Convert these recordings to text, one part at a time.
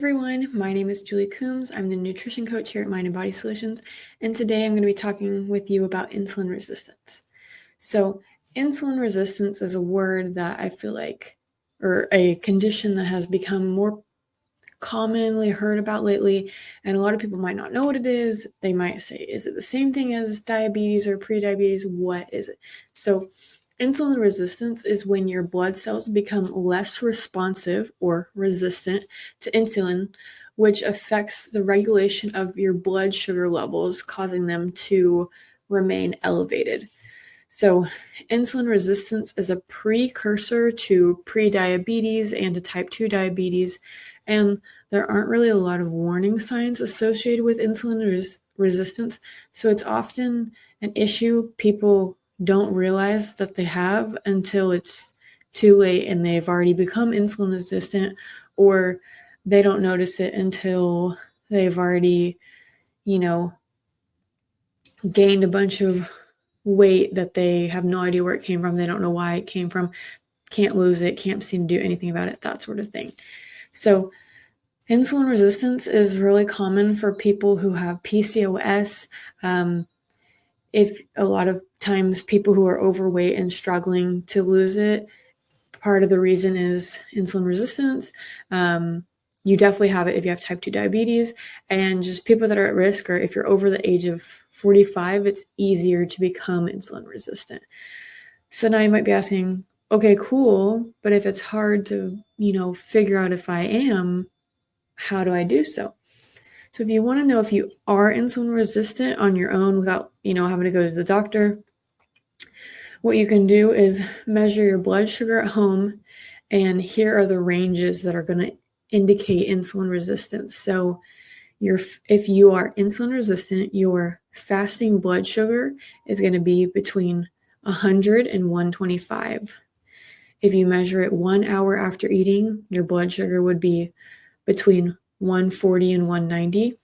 Everyone, my name is Julie Coombs. I'm the nutrition coach here at Mind and Body Solutions, and today I'm going to be talking with you about insulin resistance. So, insulin resistance is a word that I feel like, or a condition that has become more commonly heard about lately, and a lot of people might not know what it is. They might say, is it the same thing as diabetes or prediabetes? What is it? So, insulin resistance is when your blood cells become less responsive or resistant to insulin, which affects the regulation of your blood sugar levels, causing them to remain elevated. So, insulin resistance is a precursor to prediabetes and to type 2 diabetes, and there aren't really a lot of warning signs associated with insulin resistance, so it's often an issue people don't realize that they have until it's too late and they've already become insulin resistant, or they don't notice it until they've already, gained a bunch of weight that they have no idea where it came from. They don't know why it came from, can't lose it, can't seem to do anything about it, that sort of thing. So insulin resistance is really common for people who have PCOS. If a lot of times people who are overweight and struggling to lose it, part of the reason is insulin resistance. You definitely have it if you have type 2 diabetes, and just people that are at risk, or if you're over the age of 45, it's easier to become insulin resistant. So now you might be asking, okay, cool, but if it's hard to, figure out if I am, how do I do so? So if you want to know if you are insulin resistant on your own without, having to go to the doctor, what you can do is measure your blood sugar at home, and here are the ranges that are going to indicate insulin resistance. So if you are insulin resistant, your fasting blood sugar is going to be between 100 and 125. If you measure it 1 hour after eating, your blood sugar would be between 140 and 190.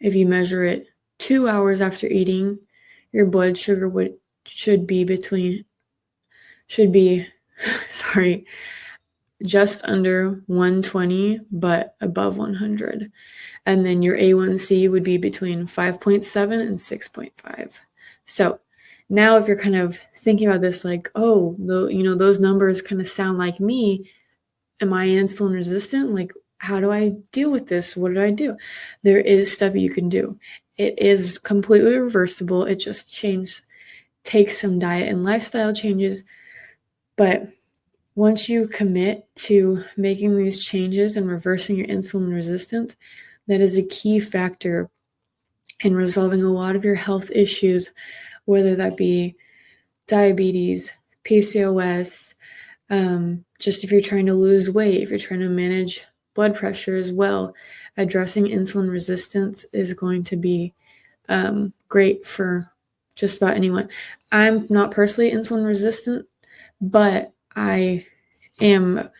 If you measure it 2 hours after eating, your blood sugar should be just under 120, but above 100. And then your A1C would be between 5.7 and 6.5. So now if you're kind of thinking about this like, oh, those numbers kind of sound like me, am I insulin resistant? Like, how do I deal with this? What do I do? There is stuff you can do. It is completely reversible. It just takes some diet and lifestyle changes. But once you commit to making these changes and reversing your insulin resistance, that is a key factor in resolving a lot of your health issues, whether that be diabetes, PCOS, just if you're trying to lose weight, if you're trying to manage blood pressure as well. Addressing insulin resistance is going to be great for just about anyone. I'm not personally insulin resistant, but I am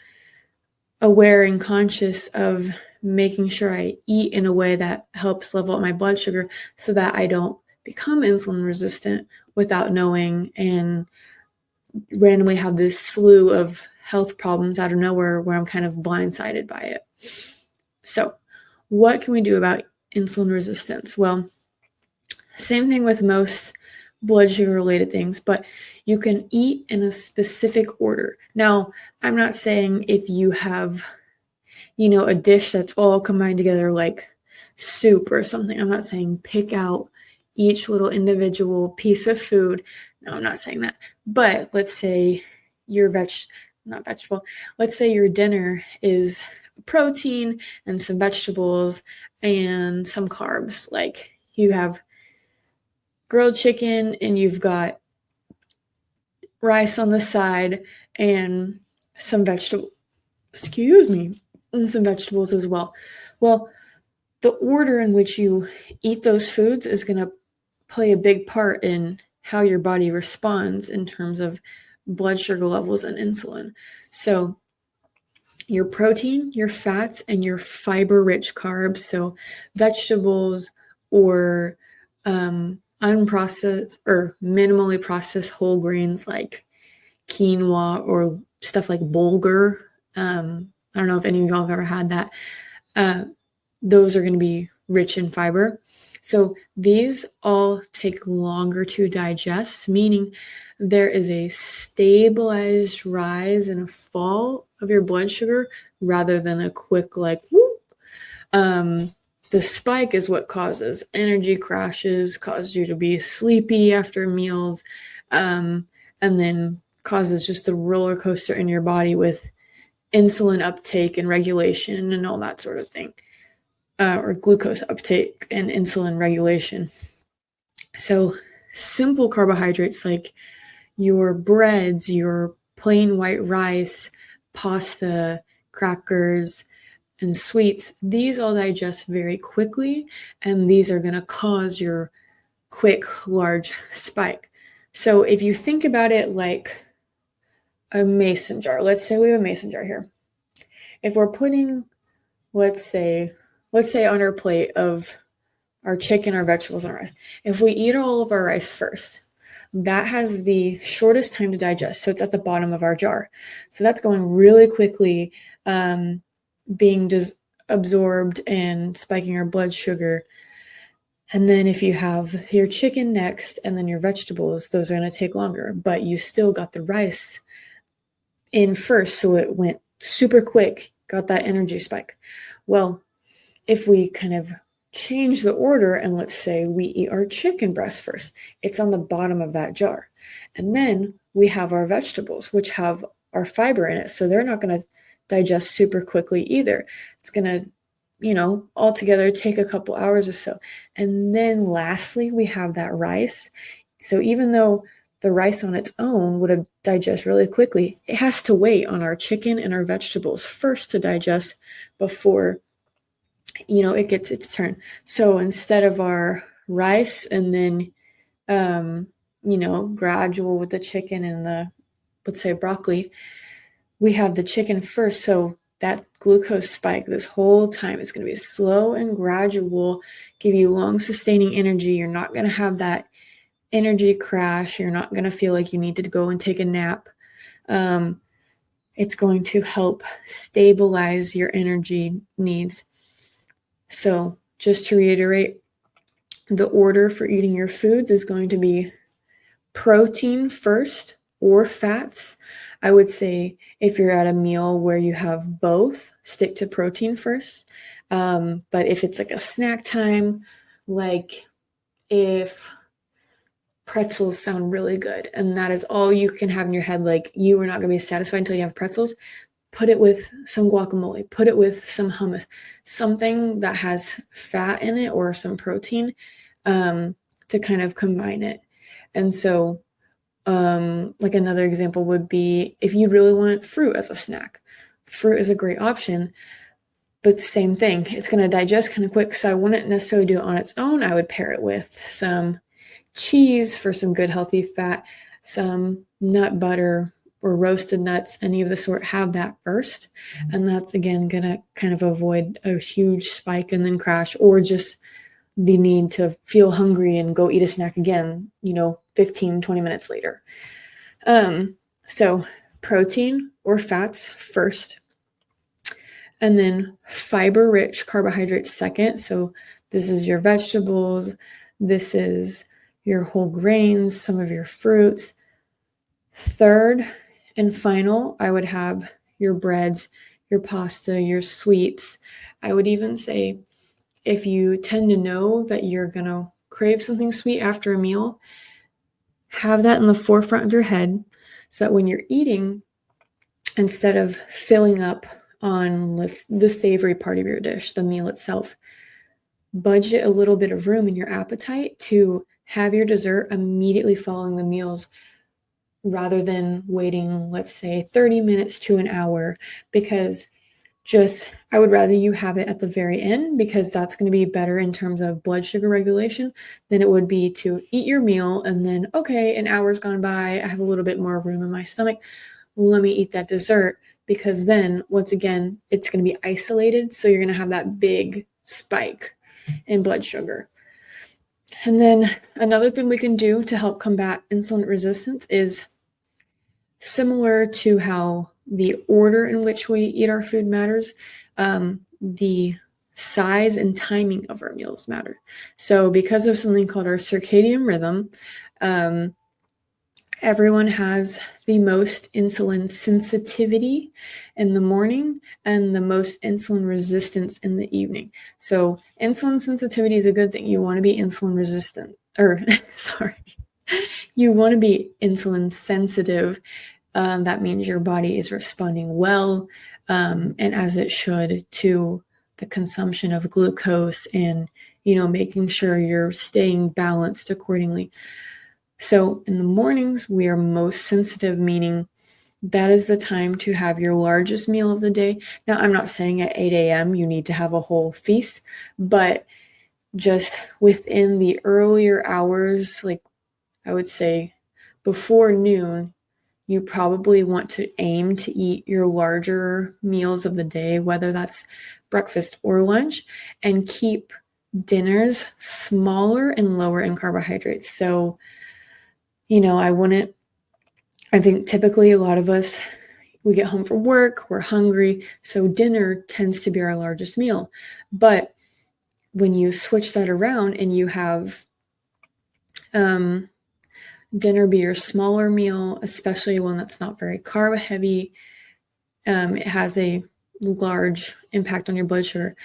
aware and conscious of making sure I eat in a way that helps level up my blood sugar so that I don't become insulin resistant without knowing and randomly have this slew of health problems out of nowhere where I'm kind of blindsided by it. So, what can we do about insulin resistance? Well, same thing with most blood sugar related things, but you can eat in a specific order. Now, I'm not saying if you have, a dish that's all combined together like soup or something, I'm not saying pick out each little individual piece of food. No, I'm not saying that. But let's say let's say your dinner is protein and some vegetables and some carbs. Like you have grilled chicken and you've got rice on the side and some vegetables as well. Well, the order in which you eat those foods is going to play a big part in how your body responds in terms of blood sugar levels and insulin. So your protein, your fats, and your fiber-rich carbs, so vegetables or unprocessed or minimally processed whole grains like quinoa or stuff like bulgur. I don't know if any of y'all have ever had that. those are going to be rich in fiber. So these all take longer to digest, meaning there is a stabilized rise and fall of your blood sugar rather than a quick like whoop. The spike is what causes energy crashes, causes you to be sleepy after meals, and then causes just a roller coaster in your body with insulin uptake and regulation and all that sort of thing, or glucose uptake and insulin regulation. So simple carbohydrates like your breads, your plain white rice, pasta, crackers, and sweets, these all digest very quickly, and these are going to cause your quick, large spike. So if you think about it like a mason jar, let's say we have a mason jar here. If we're putting, let's say on our plate of our chicken, our vegetables, and our rice, if we eat all of our rice first, that has the shortest time to digest. So it's at the bottom of our jar. So that's going really quickly, being absorbed and spiking our blood sugar. And then if you have your chicken next and then your vegetables, those are going to take longer, but you still got the rice in first. So it went super quick, got that energy spike. Well, if we kind of change the order and let's say we eat our chicken breast first, it's on the bottom of that jar. And then we have our vegetables, which have our fiber in it. So they're not going to digest super quickly either. It's going to, altogether take a couple hours or so. And then lastly, we have that rice. So even though the rice on its own would have digest really quickly, it has to wait on our chicken and our vegetables first to digest before it gets its turn. So instead of our rice and then gradual with the chicken and the, let's say, broccoli, we have the chicken first. So that glucose spike this whole time is going to be slow and gradual, give you long sustaining energy. You're not going to have that energy crash. You're not going to feel like you need to go and take a nap. It's going to help stabilize your energy needs. So just to reiterate, the order for eating your foods is going to be protein first or fats. I would say if you're at a meal where you have both, stick to protein first. But if it's like a snack time, like if pretzels sound really good and that is all you can have in your head, like you are not going to be satisfied until you have pretzels, put it with some guacamole, put it with some hummus, something that has fat in it or some protein, to kind of combine it. And so like another example would be if you really want fruit as a snack. Fruit is a great option, but same thing. It's going to digest kind of quick, so I wouldn't necessarily do it on its own. I would pair it with some cheese for some good healthy fat, some nut butter or roasted nuts, any of the sort. Have that first. And that's, again, going to kind of avoid a huge spike and then crash, or just the need to feel hungry and go eat a snack again, 15, 20 minutes later. So protein or fats first, and then fiber-rich carbohydrates second. So this is your vegetables, this is your whole grains, some of your fruits. Third and final, I would have your breads, your pasta, your sweets. I would even say if you tend to know that you're going to crave something sweet after a meal, have that in the forefront of your head so that when you're eating, instead of filling up on the savory part of your dish, the meal itself, budget a little bit of room in your appetite to have your dessert immediately following the meals rather than waiting, let's say, 30 minutes to an hour, because I would rather you have it at the very end, because that's going to be better in terms of blood sugar regulation than it would be to eat your meal and then, okay, an hour's gone by, I have a little bit more room in my stomach, let me eat that dessert, because then, once again, it's going to be isolated, so you're going to have that big spike in blood sugar. And then another thing we can do to help combat insulin resistance is similar to how the order in which we eat our food matters. the size and timing of our meals matter. So because of something called our circadian rhythm, everyone has the most insulin sensitivity in the morning and the most insulin resistance in the evening. So insulin sensitivity is a good thing. You want to be insulin resistant, or sorry, you want to be insulin sensitive. That means your body is responding well, and as it should, to the consumption of glucose and, making sure you're staying balanced accordingly. So in the mornings, we are most sensitive, meaning that is the time to have your largest meal of the day. Now, I'm not saying at 8 a.m. you need to have a whole feast, but just within the earlier hours, like I would say before noon, you probably want to aim to eat your larger meals of the day, whether that's breakfast or lunch, and keep dinners smaller and lower in carbohydrates. So, I think typically a lot of us, we get home from work, we're hungry, so dinner tends to be our largest meal. But when you switch that around and you have dinner be your smaller meal, especially one that's not very carb heavy, it has a large impact on your blood sugar.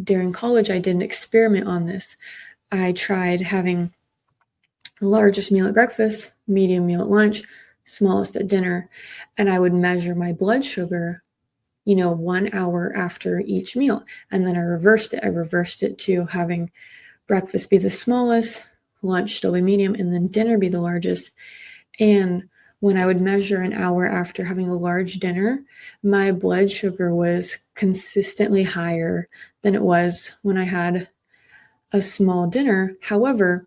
During college, I did an experiment on this. I tried having the largest meal at breakfast, medium meal at lunch, smallest at dinner, and I would measure my blood sugar, 1 hour after each meal. And then I reversed it. I reversed it to having breakfast be the smallest, lunch still be medium, and then dinner be the largest. And when I would measure an hour after having a large dinner, my blood sugar was consistently higher than it was when I had a small dinner. However,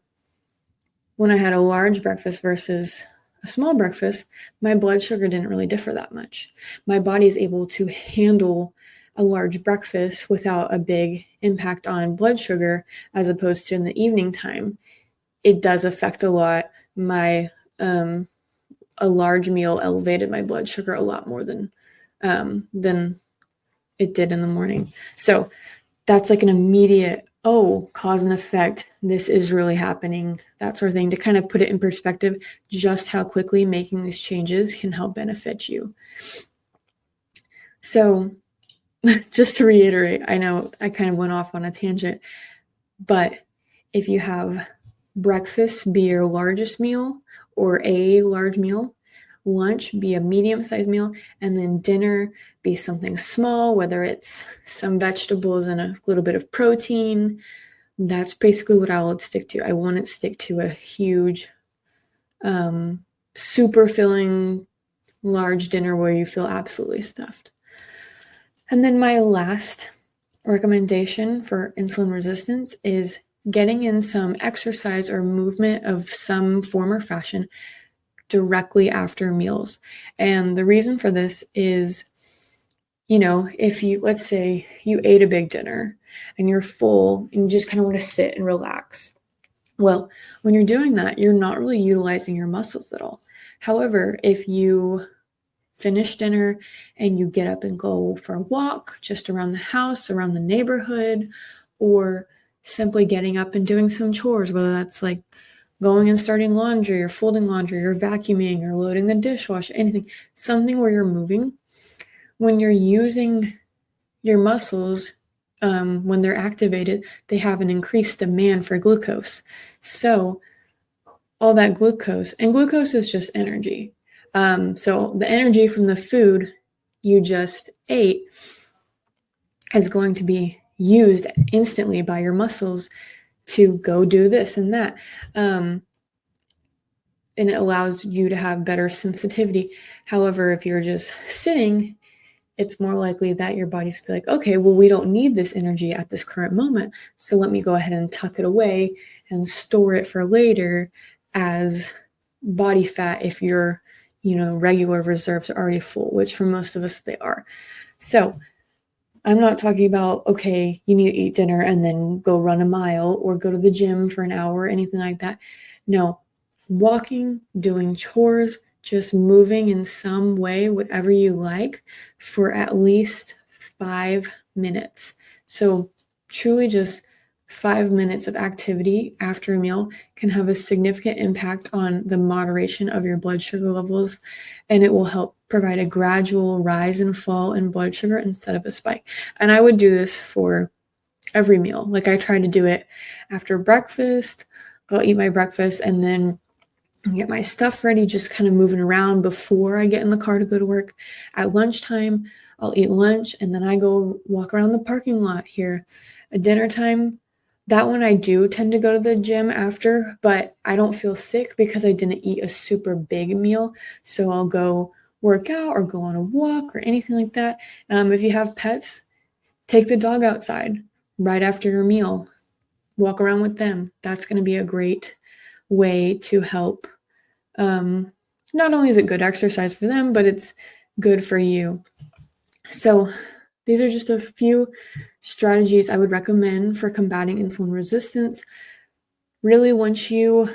when I had a large breakfast versus a small breakfast, my blood sugar didn't really differ that much. My body is able to handle a large breakfast without a big impact on blood sugar, as opposed to in the evening time. It does affect a lot. A large meal elevated my blood sugar a lot more than it did in the morning. So that's like an immediate, cause and effect. This is really happening, that sort of thing, to kind of put it in perspective, just how quickly making these changes can help benefit you. So just to reiterate, I know I kind of went off on a tangent, but if you have breakfast be your largest meal or a large meal, lunch be a medium-sized meal, and then dinner be something small, whether it's some vegetables and a little bit of protein. That's basically what I would stick to. I wouldn't stick to a huge, super filling large dinner where you feel absolutely stuffed. And then my last recommendation for insulin resistance is getting in some exercise or movement of some form or fashion directly after meals. And the reason for this is, if let's say you ate a big dinner and you're full and you just kind of want to sit and relax. Well, when you're doing that, you're not really utilizing your muscles at all. However, if you finish dinner and you get up and go for a walk just around the house, around the neighborhood, or simply getting up and doing some chores, whether that's like going and starting laundry or folding laundry or vacuuming or loading the dishwasher, anything, something where you're moving. When you're using your muscles, when they're activated, they have an increased demand for glucose. So all that glucose, and glucose is just energy. So the energy from the food you just ate is going to be used instantly by your muscles to go do this and that. And it allows you to have better sensitivity. However, if you're just sitting, it's more likely that your body's be like, okay, well, we don't need this energy at this current moment, so let me go ahead and tuck it away and store it for later as body fat if your regular reserves are already full, which for most of us they are. So I'm not talking about, okay, you need to eat dinner and then go run a mile or go to the gym for an hour or anything like that. No, walking, doing chores, just moving in some way, whatever you like, for at least 5 minutes. So truly just 5 minutes of activity after a meal can have a significant impact on the moderation of your blood sugar levels, and it will help provide a gradual rise and fall in blood sugar instead of a spike. And I would do this for every meal. Like I try to do it after breakfast. I'll eat my breakfast and then get my stuff ready, just kind of moving around before I get in the car to go to work. At lunchtime, I'll eat lunch and then I go walk around the parking lot here. At dinner time, that one I do tend to go to the gym after, but I don't feel sick because I didn't eat a super big meal. So I'll go work out or go on a walk or anything like that. If you have pets, take the dog outside right after your meal. Walk around with them. That's going to be a great way to help. Not only is it good exercise for them, but it's good for you. So these are just a few strategies I would recommend for combating insulin resistance. Really, once you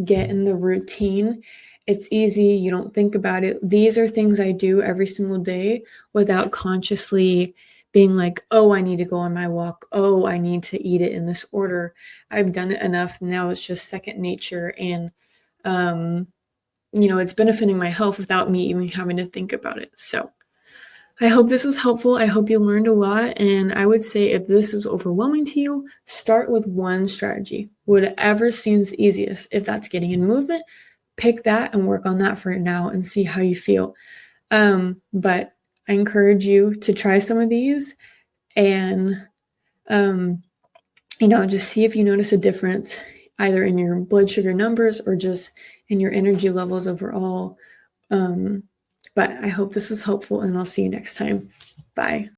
get in the routine, it's easy. You don't think about it. These are things I do every single day without consciously being like, oh, I need to go on my walk. Oh, I need to eat it in this order. I've done it enough. Now it's just second nature. And, it's benefiting my health without me even having to think about it. So I hope this was helpful. I hope you learned a lot. And I would say if this is overwhelming to you, start with one strategy, whatever seems easiest. If that's getting in movement, pick that and work on that for now and see how you feel. But I encourage you to try some of these and, just see if you notice a difference either in your blood sugar numbers or just in your energy levels overall. But I hope this is helpful and I'll see you next time. Bye.